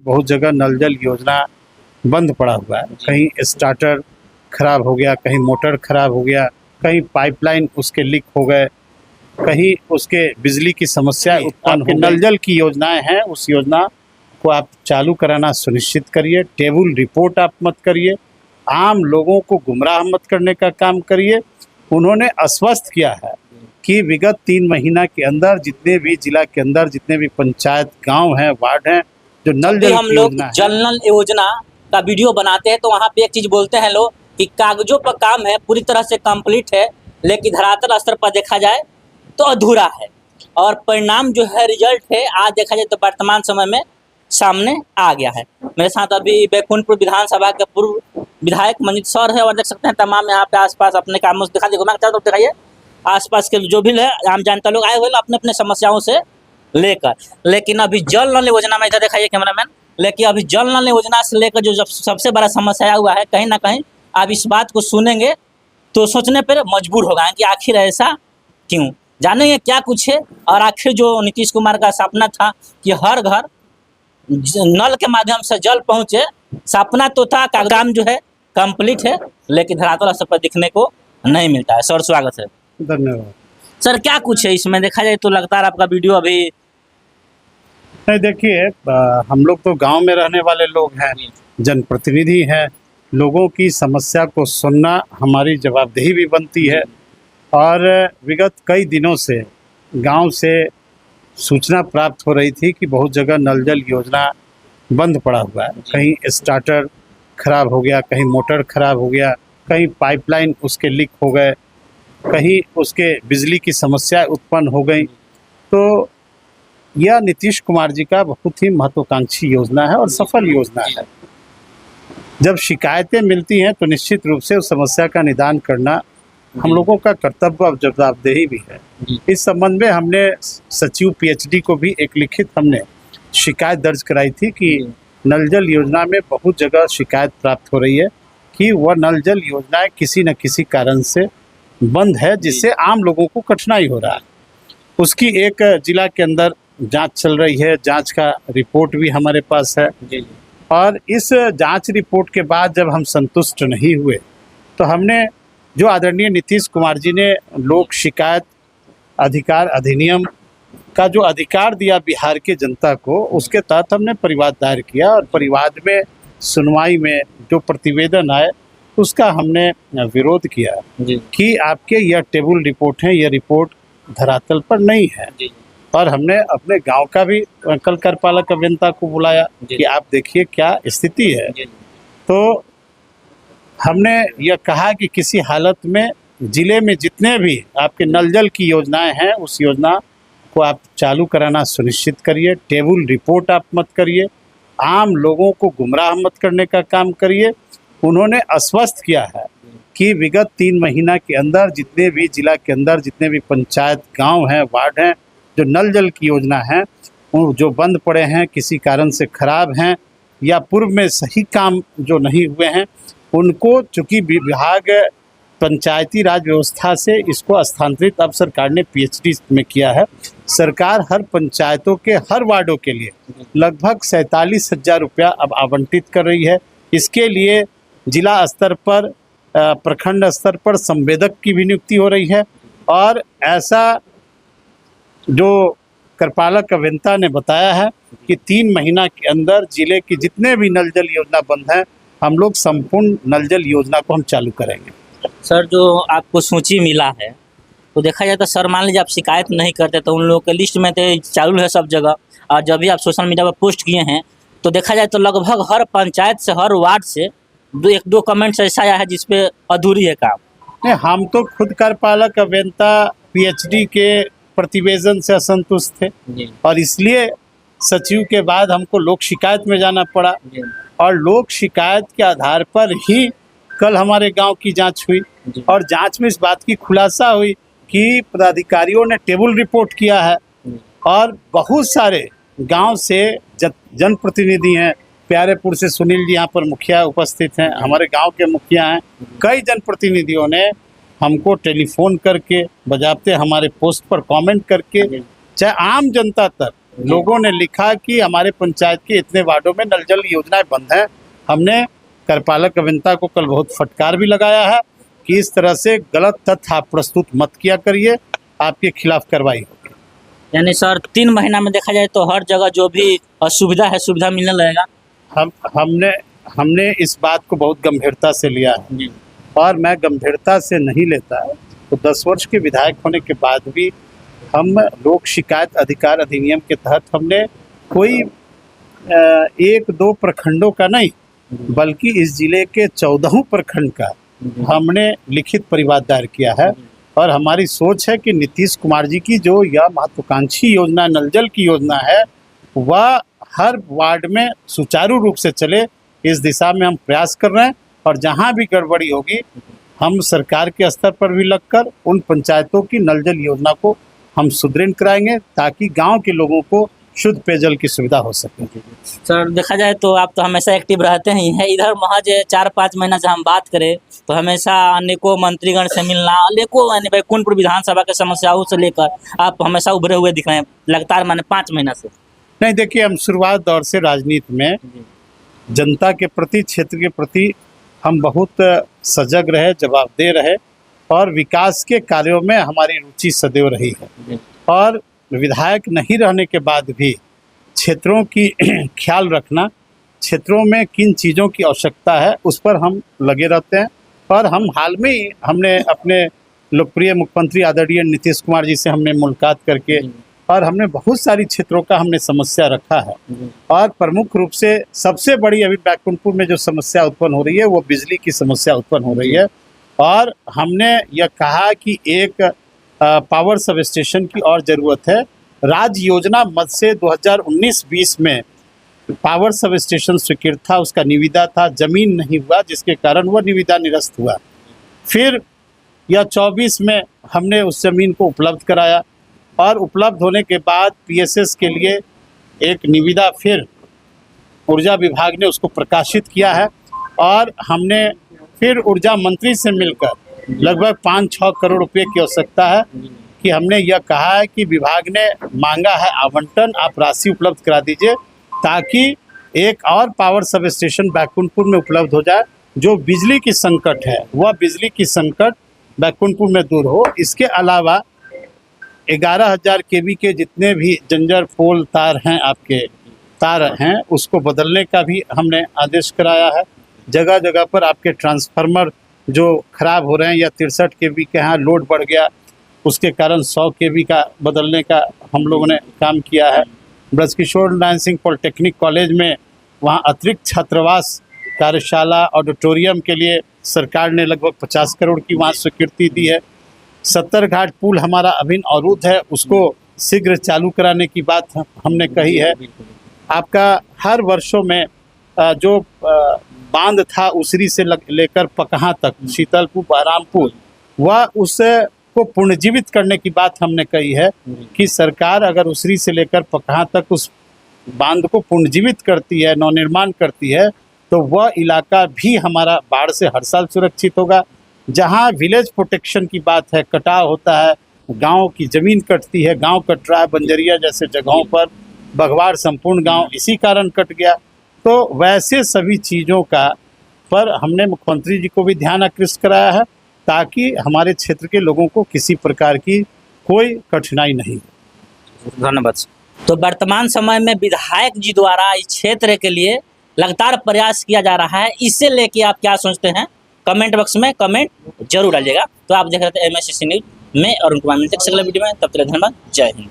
बहुत जगह नल जल योजना बंद पड़ा हुआ है। कहीं स्टार्टर खराब हो गया, कहीं मोटर खराब हो गया, कहीं पाइपलाइन उसके लीक हो गए, कहीं उसके बिजली की समस्या उत्पन्न हो गई। नल जल की योजनाएं हैं, उस योजना को आप चालू कराना सुनिश्चित करिए। टेबल रिपोर्ट आप मत करिए, आम लोगों को गुमराह मत करने का काम करिए। उन्होंने आश्वस्त किया है कि विगत 3 महीना के अंदर जितने भी जिला के अंदर जितने भी पंचायत गांव हैं, वार्ड हैं, जो नल जल हम लोग जल नल योजना का वीडियो बनाते हैं तो वहाँ पे एक चीज बोलते हैं लोग कि कागजों पर काम है, पूरी तरह से कंप्लीट है, लेकिन धरातल स्तर पर देखा जाए तो अधूरा है। और परिणाम जो है, रिजल्ट है, आज देखा जाए तो वर्तमान समय में सामने आ गया है। मेरे साथ अभी बैकुंठपुर विधानसभा के पूर्व विधायक मंजीत सर है, और देख सकते हैं तमाम यहाँ पे आसपास अपने कामों से दिखाइए आसपास के जो भी है आम जनता लोग आए हुए अपने अपने समस्याओं से लेकर। लेकिन अभी जल नल योजना में इधर दिखाइए कैमरामैन, लेकिन अभी जल नल योजना से लेकर जो सबसे बड़ा समस्या हुआ है, कहीं ना कहीं आप इस बात को सुनेंगे तो सोचने पर मजबूर हो गए कि आखिर ऐसा क्यों। जानेंगे क्या कुछ है, और आखिर जो नीतीश कुमार का सपना था कि हर घर नल के माध्यम से जल पहुंचे, सपना तो था, काम जो है कंप्लीट है, लेकिन धरातल स्तर पर दिखने को नहीं मिलता है। सर स्वागत है। धन्यवाद सर, क्या कुछ है इसमें? देखा जाए तो लगातार आपका वीडियो अभी नहीं, देखिए हम लोग तो गांव में रहने वाले लोग हैं, जनप्रतिनिधि हैं, लोगों की समस्या को सुनना हमारी जवाबदेही भी बनती है। और विगत कई दिनों से गांव से सूचना प्राप्त हो रही थी कि बहुत जगह नल जल योजना बंद पड़ा हुआ है। कहीं स्टार्टर खराब हो गया, कहीं मोटर खराब हो गया, कहीं पाइपलाइन उसके लीक हो गए, कहीं उसके बिजली की समस्या उत्पन्न हो गई। तो यह नीतीश कुमार जी का बहुत ही महत्वाकांक्षी योजना है और सफल योजना है। जब शिकायतें मिलती हैं तो निश्चित रूप से उस समस्या का निदान करना हम लोगों का कर्तव्य और जवाबदेही भी है। इस संबंध में हमने सचिव पीएचडी को भी एक लिखित हमने शिकायत दर्ज कराई थी कि नल जल योजना में बहुत जगह शिकायत प्राप्त हो रही है कि वह नल जल योजनाएं किसी न किसी कारण से बंद है, जिससे आम लोगों को कठिनाई हो रहा है। उसकी एक जिला के अंदर जांच चल रही है, जांच का रिपोर्ट भी हमारे पास है। और इस जांच रिपोर्ट के बाद जब हम संतुष्ट नहीं हुए तो हमने जो आदरणीय नीतीश कुमार जी ने लोक शिकायत अधिकार अधिनियम का जो अधिकार दिया बिहार के जनता को, उसके तहत हमने परिवाद दायर किया। और परिवाद में सुनवाई में जो प्रतिवेदन आए उसका हमने विरोध किया कि आपके यह टेबल रिपोर्ट है, यह रिपोर्ट धरातल पर नहीं है। और हमने अपने गांव का भी कल कार्यपालक अभियंता को बुलाया कि आप देखिए क्या स्थिति है। तो हमने यह कहा कि किसी हालत में जिले में जितने भी आपके नल जल की योजनाएं हैं, उस योजना को आप चालू कराना सुनिश्चित करिए। टेबल रिपोर्ट आप मत करिए, आम लोगों को गुमराह मत करने का काम करिए। उन्होंने आश्वस्त किया है कि विगत 3 महीना के अंदर जितने भी जिला के अंदर जितने भी पंचायत गांव हैं, वार्ड हैं, जो नल जल की योजना है, वो जो बंद पड़े हैं, किसी कारण से खराब हैं या पूर्व में सही काम जो नहीं हुए हैं, उनको चूँकि विभाग पंचायती राज व्यवस्था से इसको स्थानांतरित अब सरकार ने पीएचडी में किया है। सरकार हर पंचायतों के हर वार्डों के लिए लगभग 47,000 रुपया अब आवंटित कर रही है। इसके लिए जिला स्तर पर, प्रखंड स्तर पर संवेदक की भी नियुक्ति हो रही है। और ऐसा जो कार्यपालक अभियंता ने बताया है कि 3 महीना के अंदर जिले की जितने भी नल जल योजना बंद हैं, हम लोग संपूर्ण नल जल योजना को हम चालू करेंगे। सर, जो आपको सूची मिला है तो देखा जाए तो सर, मान लीजिए आप शिकायत नहीं करते तो उन लोगों के लिस्ट में तो चालू है सब जगह, और जब भी आप सोशल मीडिया पर पोस्ट किए हैं तो देखा जाए तो लगभग हर पंचायत से, हर वार्ड से 1-2 कमेंट्स ऐसा आया है जिसपे अधूरी है काम। नहीं, हम तो खुद कार्यपालक अभियंता पीएचडी के प्रतिवेदन से असंतुष्ट थे और इसलिए सचिव के बाद हमको लोक शिकायत में जाना पड़ा। और लोक शिकायत के आधार पर ही कल हमारे गांव की जांच हुई और जांच में इस बात की खुलासा हुई कि पदाधिकारियों ने टेबल रिपोर्ट किया है। और बहुत सारे गांव से जनप्रतिनिधि हैं, प्यारेपुर से सुनील जी यहाँ पर मुखिया उपस्थित हैं, हमारे गांव के मुखिया हैं, कई जनप्रतिनिधियों ने हमको टेलीफोन करके, बजाते हमारे पोस्ट पर कमेंट करके, चाहे आम जनता तक लोगों ने लिखा कि हमारे पंचायत के इतने वार्डों में नल जल योजनाएं बंद हैं। हमने कार्यपालक अभियंता को कल बहुत फटकार भी लगाया है कि इस तरह से गलत तथ्य आप प्रस्तुत मत किया करिए, आपके खिलाफ कार्रवाई होगी। यानी सर 3 महीना में देखा जाए तो हर जगह जो भी सुविधा है सुविधा मिलने लगेगा। हमने इस बात को बहुत गंभीरता से लिया है जी। और मैं गंभीरता से नहीं लेता तो 10 वर्ष के विधायक होने के बाद भी हम लोक शिकायत अधिकार अधिनियम के तहत हमने कोई 1-2 प्रखंडों का नहीं बल्कि इस जिले के 14 प्रखंड का हमने लिखित परिवाद दायर किया है। और हमारी सोच है कि नीतीश कुमार जी की जो यह महत्वाकांक्षी योजना नल जल की योजना है वह हर वार्ड में सुचारू रूप से चले, इस दिशा में हम प्रयास कर रहे हैं। और जहां भी गड़बड़ी होगी हम सरकार के स्तर पर भी लगकर उन पंचायतों की नल जल योजना को हम सुदृढ़ कराएंगे ताकि गांव के लोगों को शुद्ध पेयजल की सुविधा हो सके। सर देखा जाए तो आप तो हमेशा एक्टिव रहते ही हैं। इधर महज 4-5 महीना से हम बात करें तो हमेशा अनेकों मंत्रीगण से मिलना, अनेकों यानी बैकुंठपुर विधानसभा के समस्याओं से लेकर आप हमेशा उभरे हुए दिख रहे हैं लगातार माने 5 महीना से। नहीं देखिए, हम शुरुआत दौर से राजनीति में जनता के प्रति, क्षेत्र के प्रति हम बहुत सजग रहे, जवाबदेह रहे और विकास के कार्यों में हमारी रुचि सदैव रही है। और विधायक नहीं रहने के बाद भी क्षेत्रों की ख्याल रखना, क्षेत्रों में किन चीज़ों की आवश्यकता है उस पर हम लगे रहते हैं। और हम हाल में ही हमने अपने लोकप्रिय मुख्यमंत्री आदरणीय नीतीश कुमार जी से हमने मुलाकात करके और हमने बहुत सारी क्षेत्रों का हमने समस्या रखा है। और प्रमुख रूप से सबसे बड़ी अभी बैकुंठपुर में जो समस्या उत्पन्न हो रही है वो बिजली की समस्या उत्पन्न हो रही है। और हमने यह कहा कि एक पावर सब स्टेशन की और ज़रूरत है। राज्य योजना मद से 2019-20 में पावर सब स्टेशन स्वीकृत था, उसका निविदा था, ज़मीन नहीं हुआ जिसके कारण वह निविदा निरस्त हुआ। फिर यह 24 में हमने उस ज़मीन को उपलब्ध कराया और उपलब्ध होने के बाद पीएसएस के लिए एक निविदा फिर ऊर्जा विभाग ने उसको प्रकाशित किया है। और हमने फिर ऊर्जा मंत्री से मिलकर लगभग 5-6 करोड़ रुपए की आवश्यकता है कि हमने यह कहा है कि विभाग ने मांगा है आवंटन, आप राशि उपलब्ध करा दीजिए ताकि एक और पावर सब स्टेशन बैकुंठपुर में उपलब्ध हो जाए। जो बिजली की संकट है वह बिजली की संकट बैकुंठपुर में दूर हो। इसके अलावा 11,000 केवी के जितने भी जंजर पोल तार हैं, आपके तार हैं, उसको बदलने का भी हमने आदेश कराया है। जगह जगह पर आपके ट्रांसफार्मर जो खराब हो रहे हैं या 63 केवी के यहाँ लोड बढ़ गया उसके कारण 100 केवी का बदलने का हम लोगों ने काम किया है। ब्रजकिशोर नारायण सिंह पॉलिटेक्निक कॉलेज में वहाँ अतिरिक्त छात्रावास, कार्यशाला, ऑडिटोरियम के लिए सरकार ने लगभग 50 करोड़ की वहाँ स्वीकृति दी है। 70 घाट पुल हमारा अभी अवरुद्ध है, उसको शीघ्र चालू कराने की बात हमने कही है। आपका हर वर्षों में जो बांध था उसरी से लेकर पकहा तक, शीतलपुर, बहरामपुर, वह उसको पुनर्जीवित करने की बात हमने कही है कि सरकार अगर उसरी से लेकर पकहा तक उस बांध को पुनर्जीवित करती है, नवनिर्माण करती है तो वह इलाका भी हमारा बाढ़ से हर साल सुरक्षित होगा। जहां विलेज प्रोटेक्शन की बात है, कटाव होता है, गांव की ज़मीन कटती है, गांव कट रहा है, बंजरिया जैसे जगहों पर, बघवाड़ संपूर्ण गांव इसी कारण कट गया। तो वैसे सभी चीज़ों का पर हमने मुख्यमंत्री जी को भी ध्यान आकृष्ट कराया है ताकि हमारे क्षेत्र के लोगों को किसी प्रकार की कोई कठिनाई नहीं हो। धन्यवाद। तो वर्तमान समय में विधायक जी द्वारा इस क्षेत्र के लिए लगातार प्रयास किया जा रहा है, इससे लेके आप क्या सोचते हैं कमेंट बॉक्स में कमेंट जरूर डालिएगा। तो आप देख रहे थे MSCC न्यूज़ में, और उनको मिलते हैं अगले वीडियो में। तब तक धन्यवाद, जय हिंद।